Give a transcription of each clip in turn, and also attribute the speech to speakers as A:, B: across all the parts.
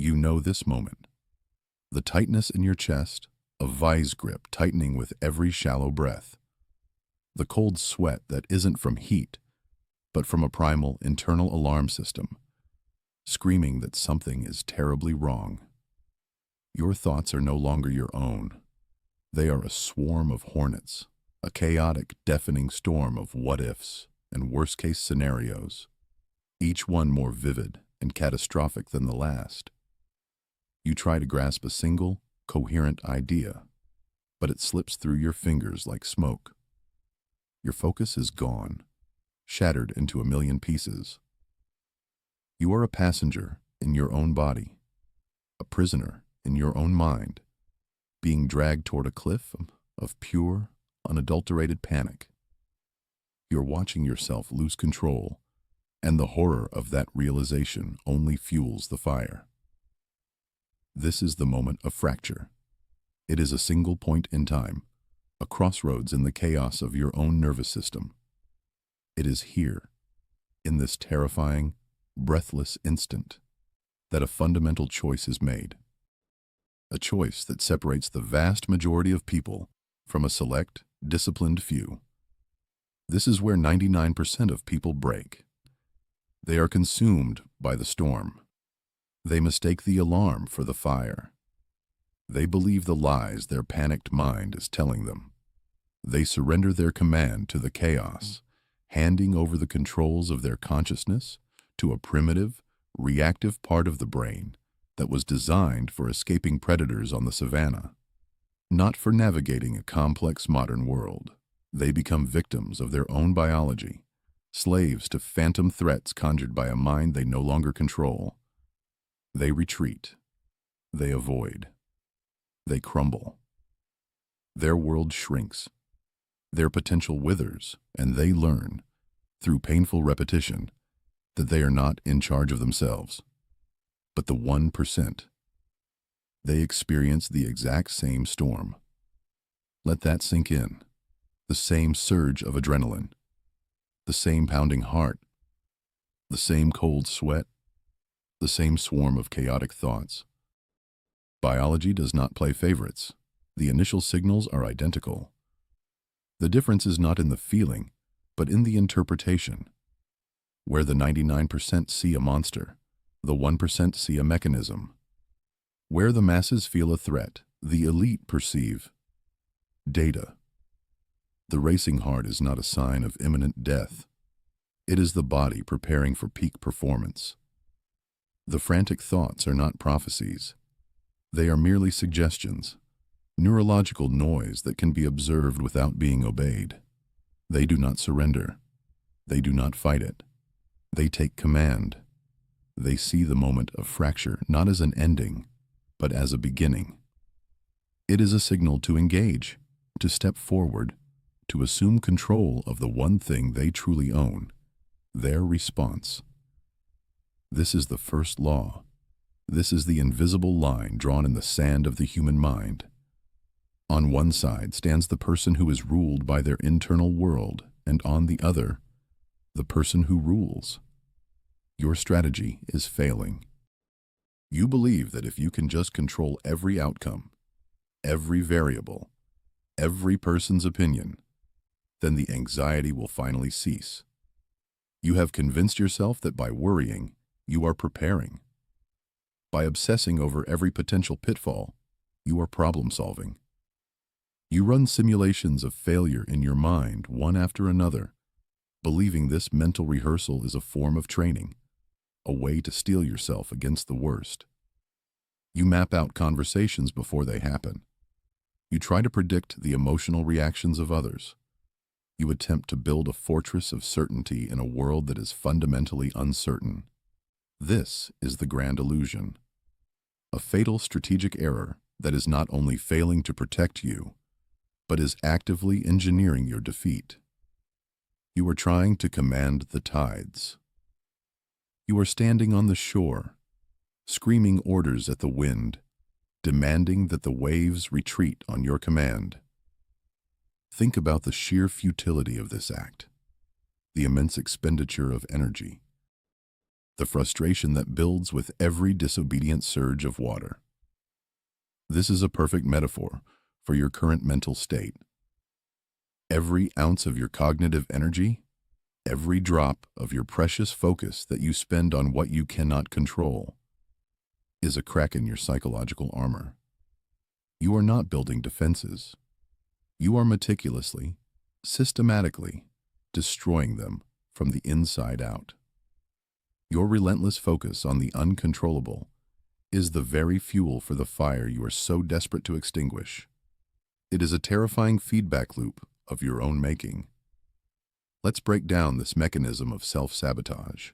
A: You know this moment. The tightness in your chest, a vise grip tightening with every shallow breath. The cold sweat that isn't from heat, but from a primal internal alarm system, screaming that something is terribly wrong. Your thoughts are no longer your own. They are a swarm of hornets, a chaotic, deafening storm of what-ifs and worst-case scenarios, each one more vivid and catastrophic than the last. You try to grasp a single, coherent idea, but it slips through your fingers like smoke. Your focus is gone, shattered into a million pieces. You are a passenger in your own body, a prisoner in your own mind, being dragged toward a cliff of pure, unadulterated panic. You're watching yourself lose control, and the horror of that realization only fuels the fire. This is the moment of fracture. It is a single point in time, a crossroads in the chaos of your own nervous system. It is here, in this terrifying, breathless instant, that a fundamental choice is made. A choice that separates the vast majority of people from a select, disciplined few. This is where 99% of people break. They are consumed by the storm. They mistake the alarm for the fire. They believe the lies their panicked mind is telling them. They surrender their command to the chaos, handing over the controls of their consciousness to a primitive, reactive part of the brain that was designed for escaping predators on the savannah, not for navigating a complex modern world. They become victims of their own biology, slaves to phantom threats conjured by a mind they no longer control. They retreat. They avoid. They crumble. Their world shrinks. Their potential withers, and they learn, through painful repetition, that they are not in charge of themselves, but the 1%. They experience the exact same storm. Let that sink in. The same surge of adrenaline, the same pounding heart, the same cold sweat, the same swarm of chaotic thoughts. Biology does not play favorites. The initial signals are identical. The difference is not in the feeling, but in the interpretation. Where the 99% see a monster, the 1% see a mechanism. Where the masses feel a threat, the elite perceive data. The racing heart is not a sign of imminent death. It is the body preparing for peak performance. The frantic thoughts are not prophecies. They are merely suggestions, neurological noise that can be observed without being obeyed. They do not surrender. They do not fight it. They take command. They see the moment of fracture not as an ending, but as a beginning. It is a signal to engage, to step forward, to assume control of the one thing they truly own, their response. This is the first law. This is the invisible line drawn in the sand of the human mind. On one side stands the person who is ruled by their internal world, and on the other, the person who rules. Your strategy is failing. You believe that if you can just control every outcome, every variable, every person's opinion, then the anxiety will finally cease. You have convinced yourself that by worrying, you are preparing. By obsessing over every potential pitfall, you are problem-solving. You run simulations of failure in your mind, one after another, believing this mental rehearsal is a form of training, a way to steel yourself against the worst. You map out conversations before they happen. You try to predict the emotional reactions of others. You attempt to build a fortress of certainty in a world that is fundamentally uncertain. This is the grand illusion. A fatal strategic error that is not only failing to protect you, but is actively engineering your defeat. You are trying to command the tides. You are standing on the shore, screaming orders at the wind, demanding that the waves retreat on your command. Think about the sheer futility of this act, the immense expenditure of energy, the frustration that builds with every disobedient surge of water. This is a perfect metaphor for your current mental state. Every ounce of your cognitive energy, every drop of your precious focus that you spend on what you cannot control, is a crack in your psychological armor. You are not building defenses. You are meticulously, systematically destroying them from the inside out. Your relentless focus on the uncontrollable is the very fuel for the fire you are so desperate to extinguish. It is a terrifying feedback loop of your own making. Let's break down this mechanism of self-sabotage.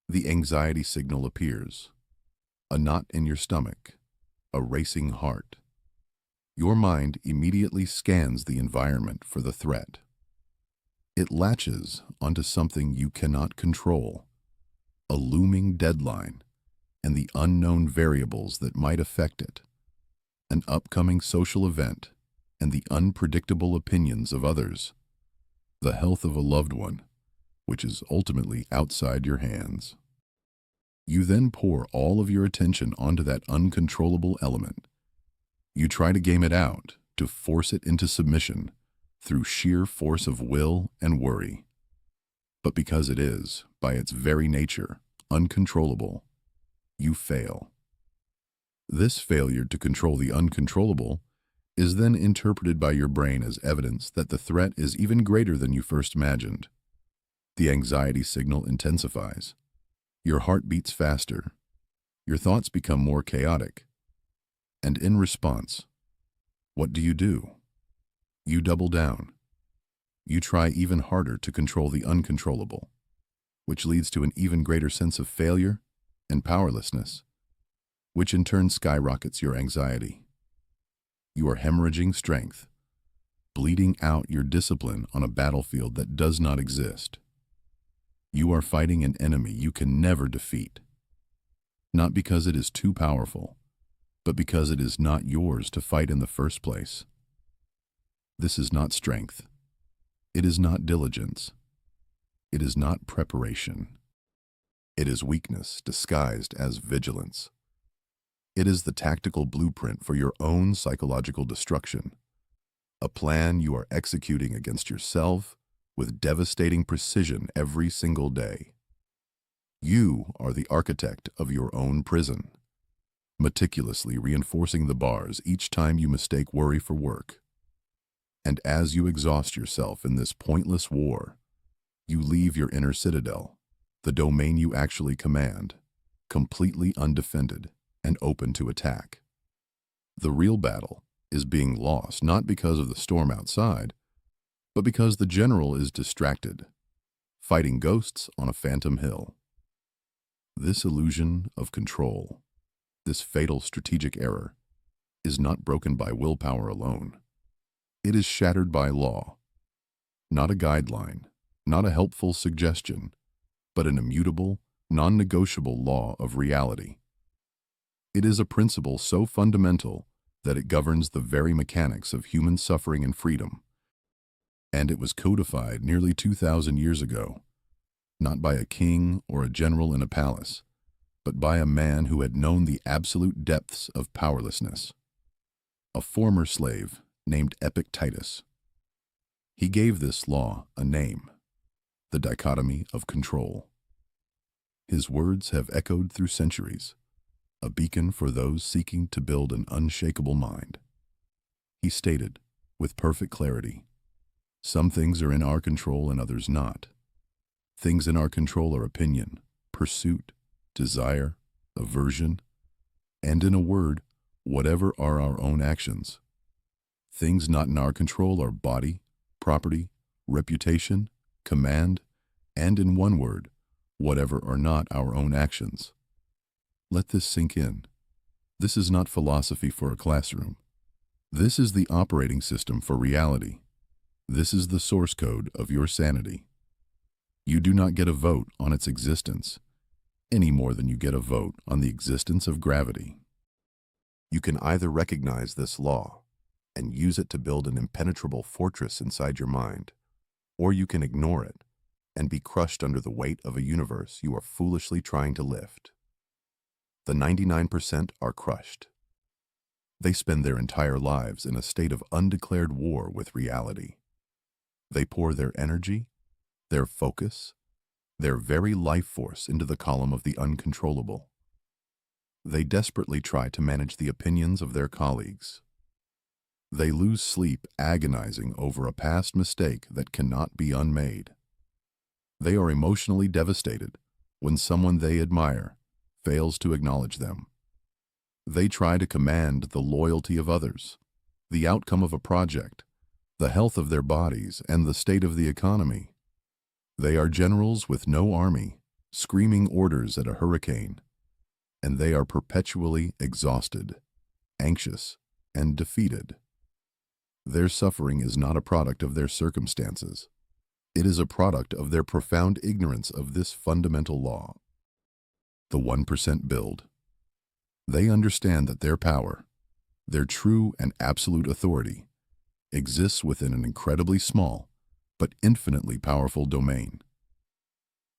A: The anxiety signal appears. A knot in your stomach, a racing heart. Your mind immediately scans the environment for the threat. It latches onto something you cannot control, a looming deadline, and the unknown variables that might affect it, an upcoming social event, and the unpredictable opinions of others, the health of a loved one, which is ultimately outside your hands. You then pour all of your attention onto that uncontrollable element. You try to game it out, to force it into submission through sheer force of will and worry. But because it is, by its very nature, uncontrollable, you fail. This failure to control the uncontrollable is then interpreted by your brain as evidence that the threat is even greater than you first imagined. The anxiety signal intensifies. Your heart beats faster. Your thoughts become more chaotic. And in response, what do? You double down. You try even harder to control the uncontrollable, which leads to an even greater sense of failure and powerlessness, which in turn skyrockets your anxiety. You are hemorrhaging strength, bleeding out your discipline on a battlefield that does not exist. You are fighting an enemy you can never defeat, not because it is too powerful, but because it is not yours to fight in the first place. This is not strength. It is not diligence. It is not preparation. It is weakness disguised as vigilance. It is the tactical blueprint for your own psychological destruction, a plan you are executing against yourself with devastating precision every single day. You are the architect of your own prison, meticulously reinforcing the bars each time you mistake worry for work. And as you exhaust yourself in this pointless war, you leave your inner citadel, the domain you actually command, completely undefended and open to attack. The real battle is being lost not because of the storm outside, but because the general is distracted, fighting ghosts on a phantom hill. This illusion of control, this fatal strategic error, is not broken by willpower alone. It is shattered by law, not a guideline, not a helpful suggestion, but an immutable, non-negotiable law of reality. It is a principle so fundamental that it governs the very mechanics of human suffering and freedom. And it was codified nearly 2,000 years ago, not by a king or a general in a palace, but by a man who had known the absolute depths of powerlessness. A former slave named Epictetus. He gave this law a name, the dichotomy of control. His words have echoed through centuries, a beacon for those seeking to build an unshakable mind. He stated, with perfect clarity, some things are in our control and others not. Things in our control are opinion, pursuit, desire, aversion, and in a word, whatever are our own actions. Things not in our control are body, property, reputation, command, and in one word, whatever are not our own actions. Let this sink in. This is not philosophy for a classroom. This is the operating system for reality. This is the source code of your sanity. You do not get a vote on its existence, any more than you get a vote on the existence of gravity. You can either recognize this law and use it to build an impenetrable fortress inside your mind, or you can ignore it and be crushed under the weight of a universe you are foolishly trying to lift. The 99% are crushed. They spend their entire lives in a state of undeclared war with reality. They pour their energy, their focus, their very life force into the column of the uncontrollable. They desperately try to manage the opinions of their colleagues. They lose sleep agonizing over a past mistake that cannot be unmade. They are emotionally devastated when someone they admire fails to acknowledge them. They try to command the loyalty of others, the outcome of a project, the health of their bodies, and the state of the economy. They are generals with no army, screaming orders at a hurricane, and they are perpetually exhausted, anxious, and defeated. Their suffering is not a product of their circumstances. It is a product of their profound ignorance of this fundamental law. The 1% build. They understand that their power, their true and absolute authority, exists within an incredibly small but infinitely powerful domain.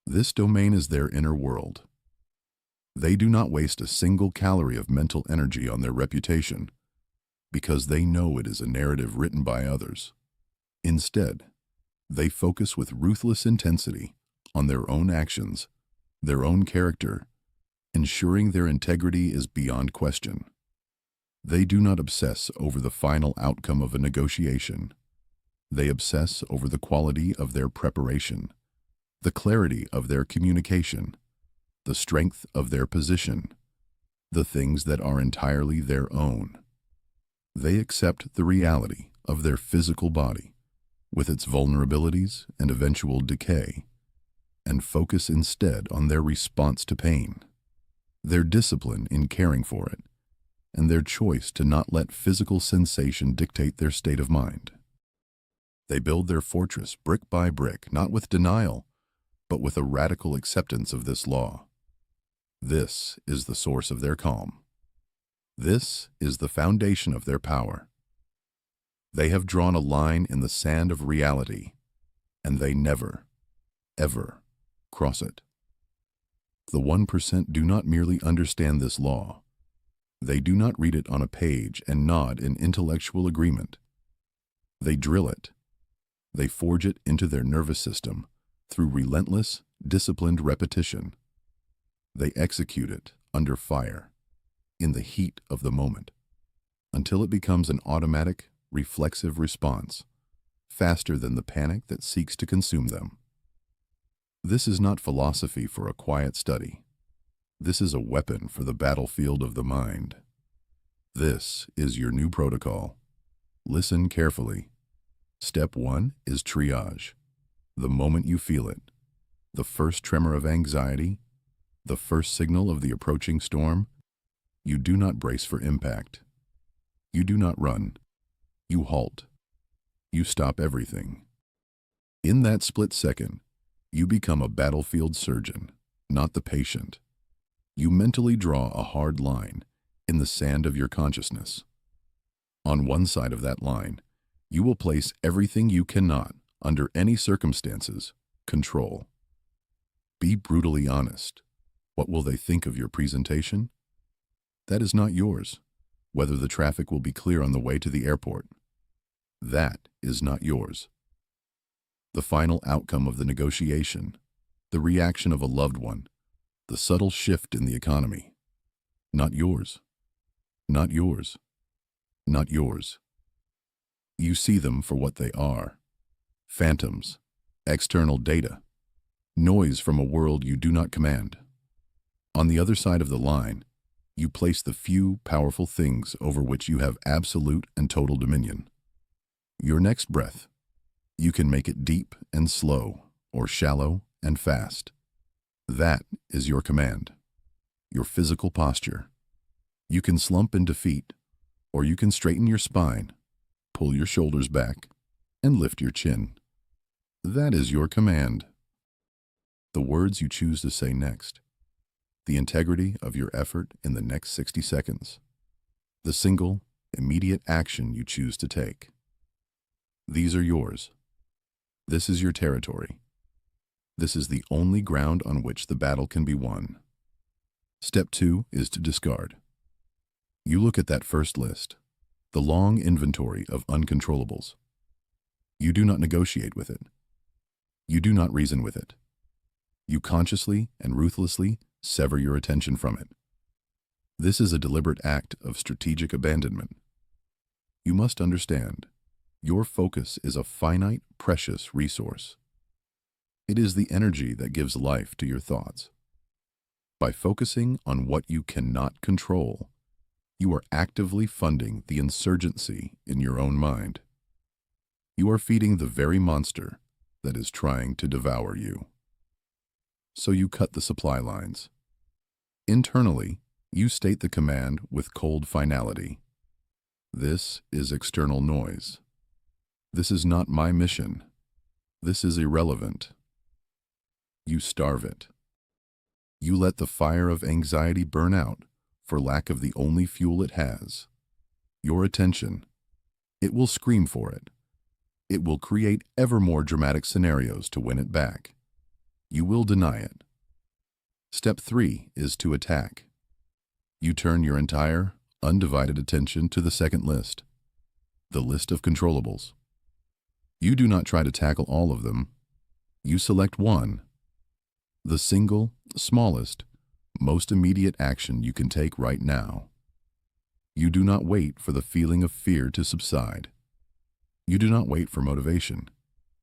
A: This domain is their inner world. They do not waste a single calorie of mental energy on their reputation because they know it is a narrative written by others. Instead, they focus with ruthless intensity on their own actions, their own character, ensuring their integrity is beyond question. They do not obsess over the final outcome of a negotiation. They obsess over the quality of their preparation, the clarity of their communication, the strength of their position, the things that are entirely their own. They accept the reality of their physical body, with its vulnerabilities and eventual decay, and focus instead on their response to pain, their discipline in caring for it, and their choice to not let physical sensation dictate their state of mind. They build their fortress brick by brick, not with denial, but with a radical acceptance of this law. This is the source of their calm. This is the foundation of their power. They have drawn a line in the sand of reality, and they never, ever cross it. The 1% do not merely understand this law. They do not read it on a page and nod in intellectual agreement. They drill it. They forge it into their nervous system through relentless, disciplined repetition. They execute it under fire, in the heat of the moment, until it becomes an automatic, reflexive response, faster than the panic that seeks to consume them. This is not philosophy for a quiet study. This is a weapon for the battlefield of the mind. This is your new protocol. Listen carefully. Step 1 is triage. The moment you feel it, the first tremor of anxiety, the first signal of the approaching storm, you do not brace for impact. You do not run. You halt. You stop everything. In that split second, you become a battlefield surgeon, not the patient. You mentally draw a hard line in the sand of your consciousness. On one side of that line, you will place everything you cannot, under any circumstances, control. Be brutally honest. What will they think of your presentation? That is not yours. Whether the traffic will be clear on the way to the airport. That is not yours. The final outcome of the negotiation, the reaction of a loved one, the subtle shift in the economy. Not yours. Not yours. Not yours. You see them for what they are. Phantoms, external data, noise from a world you do not command. On the other side of the line, you place the few powerful things over which you have absolute and total dominion. Your next breath, you can make it deep and slow, or shallow and fast. That is your command, your physical posture. You can slump in defeat, or you can straighten your spine, pull your shoulders back, and lift your chin. That is your command. The words you choose to say next, the integrity of your effort in the next 60 seconds, the single, immediate action you choose to take. These are yours. This is your territory. This is the only ground on which the battle can be won. Step 2 is to discard. You look at that first list, the long inventory of uncontrollables. You do not negotiate with it. You do not reason with it. You consciously and ruthlessly sever your attention from it. This is a deliberate act of strategic abandonment. You must understand, your focus is a finite, precious resource. It is the energy that gives life to your thoughts. By focusing on what you cannot control, you are actively funding the insurgency in your own mind. You are feeding the very monster that is trying to devour you. So you cut the supply lines. Internally, you state the command with cold finality. This is external noise. This is not my mission. This is irrelevant. You starve it. You let the fire of anxiety burn out for lack of the only fuel it has, your attention. It will scream for it. It will create ever more dramatic scenarios to win it back. You will deny it. Step 3 is to attack. You turn your entire, undivided attention to the second list, the list of controllables. You do not try to tackle all of them. You select one, the single, smallest, most immediate action you can take right now. You do not wait for the feeling of fear to subside. You do not wait for motivation.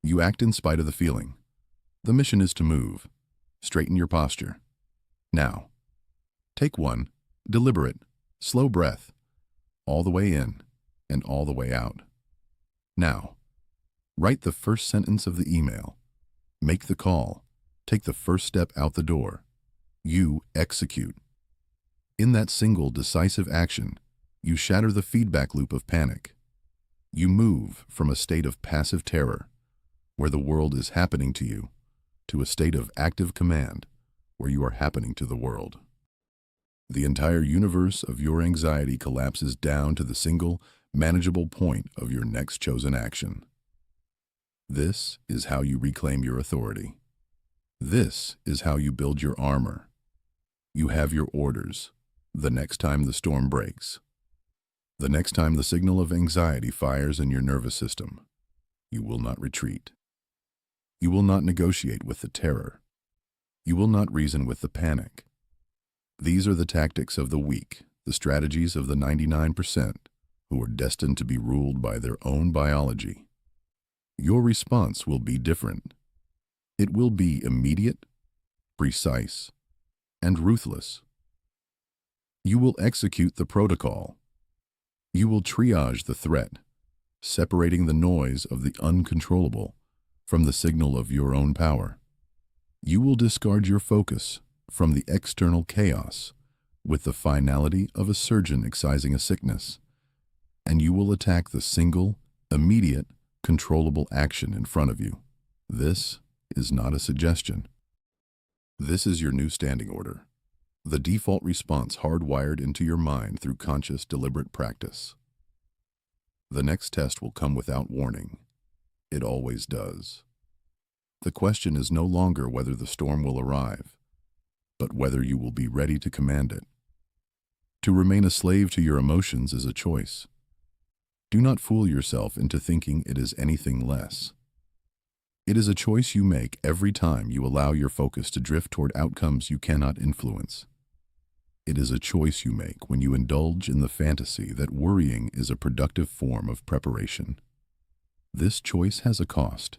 A: You act in spite of the feeling. The mission is to move. Straighten your posture. Now, take one deliberate, slow breath, all the way in and all the way out. Now, write the first sentence of the email. Make the call. Take the first step out the door. You execute. In that single decisive action, you shatter the feedback loop of panic. You move from a state of passive terror, where the world is happening to you, to a state of active command, where you are happening to the world. The entire universe of your anxiety collapses down to the single, manageable point of your next chosen action. This is how you reclaim your authority. This is how you build your armor. You have your orders the next time the storm breaks. The next time the signal of anxiety fires in your nervous system, you will not retreat. You will not negotiate with the terror. You will not reason with the panic. These are the tactics of the weak, the strategies of the 99% who are destined to be ruled by their own biology. Your response will be different. It will be immediate, precise, and ruthless. You will execute the protocol. You will triage the threat, separating the noise of the uncontrollable from the signal of your own power. You will discard your focus from the external chaos with the finality of a surgeon excising a sickness, and you will attack the single, immediate, controllable action in front of you. This is not a suggestion. This is your new standing order, the default response hardwired into your mind through conscious, deliberate practice. The next test will come without warning. It always does. The question is no longer whether the storm will arrive, but whether you will be ready to command it. To remain a slave to your emotions is a choice. Do not fool yourself into thinking it is anything less. It is a choice you make every time you allow your focus to drift toward outcomes you cannot influence. It is a choice you make when you indulge in the fantasy that worrying is a productive form of preparation. This choice has a cost,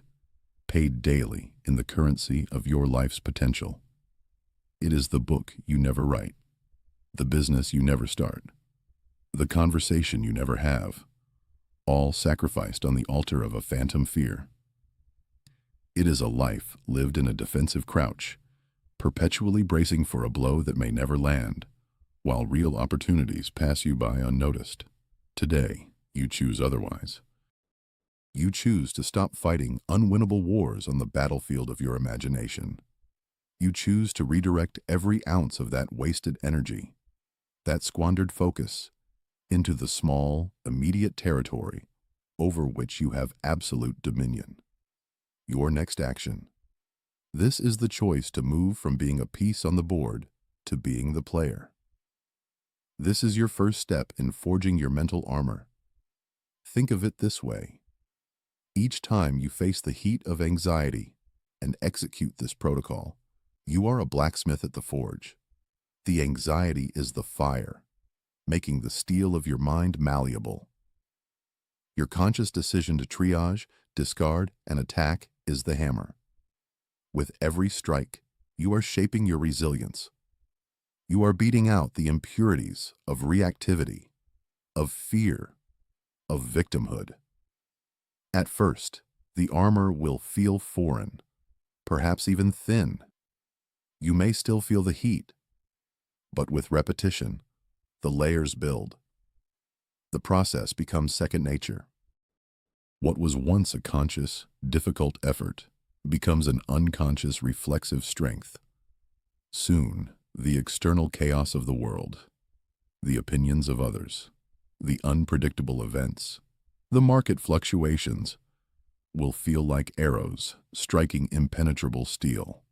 A: paid daily in the currency of your life's potential. It is the book you never write, the business you never start, the conversation you never have, all sacrificed on the altar of a phantom fear. It is a life lived in a defensive crouch, perpetually bracing for a blow that may never land, while real opportunities pass you by unnoticed. Today, you choose otherwise. You choose to stop fighting unwinnable wars on the battlefield of your imagination. You choose to redirect every ounce of that wasted energy, that squandered focus, into the small, immediate territory over which you have absolute dominion. Your next action. This is the choice to move from being a piece on the board to being the player. This is your first step in forging your mental armor. Think of it this way. Each time you face the heat of anxiety and execute this protocol, you are a blacksmith at the forge. The anxiety is the fire, making the steel of your mind malleable. Your conscious decision to triage, discard, and attack is the hammer. With every strike, you are shaping your resilience. You are beating out the impurities of reactivity, of fear, of victimhood. At first, the armor will feel foreign, perhaps even thin. You may still feel the heat, but with repetition, the layers build. The process becomes second nature. What was once a conscious, difficult effort becomes an unconscious, reflexive strength. Soon, the external chaos of the world, the opinions of others, the unpredictable events, the market fluctuations will feel like arrows striking impenetrable steel.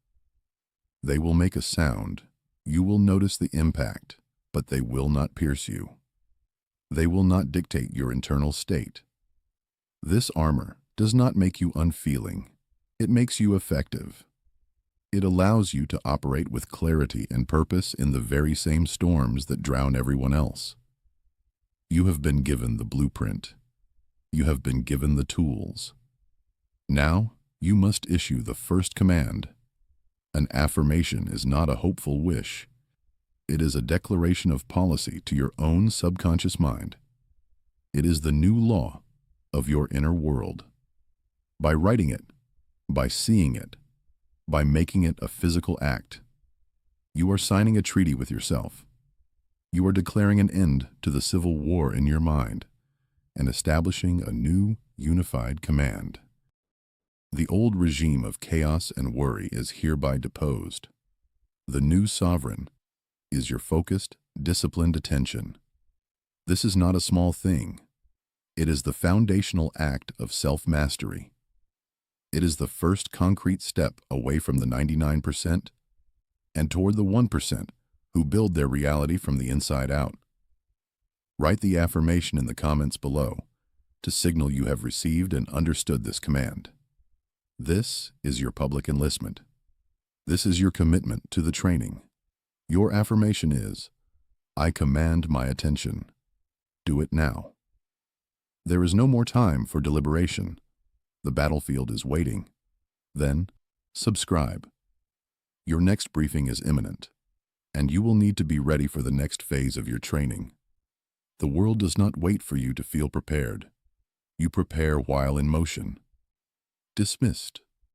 A: They will make a sound. You will notice the impact, but they will not pierce you. They will not dictate your internal state. This armor does not make you unfeeling. It makes you effective. It allows you to operate with clarity and purpose in the very same storms that drown everyone else. You have been given the blueprint. You have been given the tools. Now, you must issue the first command. An affirmation is not a hopeful wish. It is a declaration of policy to your own subconscious mind. It is the new law of your inner world. By writing it, by seeing it, by making it a physical act, you are signing a treaty with yourself. You are declaring an end to the civil war in your mind and establishing a new, unified command. The old regime of chaos and worry is hereby deposed. The new sovereign is your focused, disciplined attention. This is not a small thing. It is the foundational act of self-mastery. It is the first concrete step away from the 99% and toward the 1% who build their reality from the inside out. Write the affirmation in the comments below to signal you have received and understood this command. This is your public enlistment. This is your commitment to the training. Your affirmation is, I command my attention. Do it now. There is no more time for deliberation. The battlefield is waiting. Then, subscribe. Your next briefing is imminent, and you will need to be ready for the next phase of your training. The world does not wait for you to feel prepared. You prepare while in motion. Dismissed.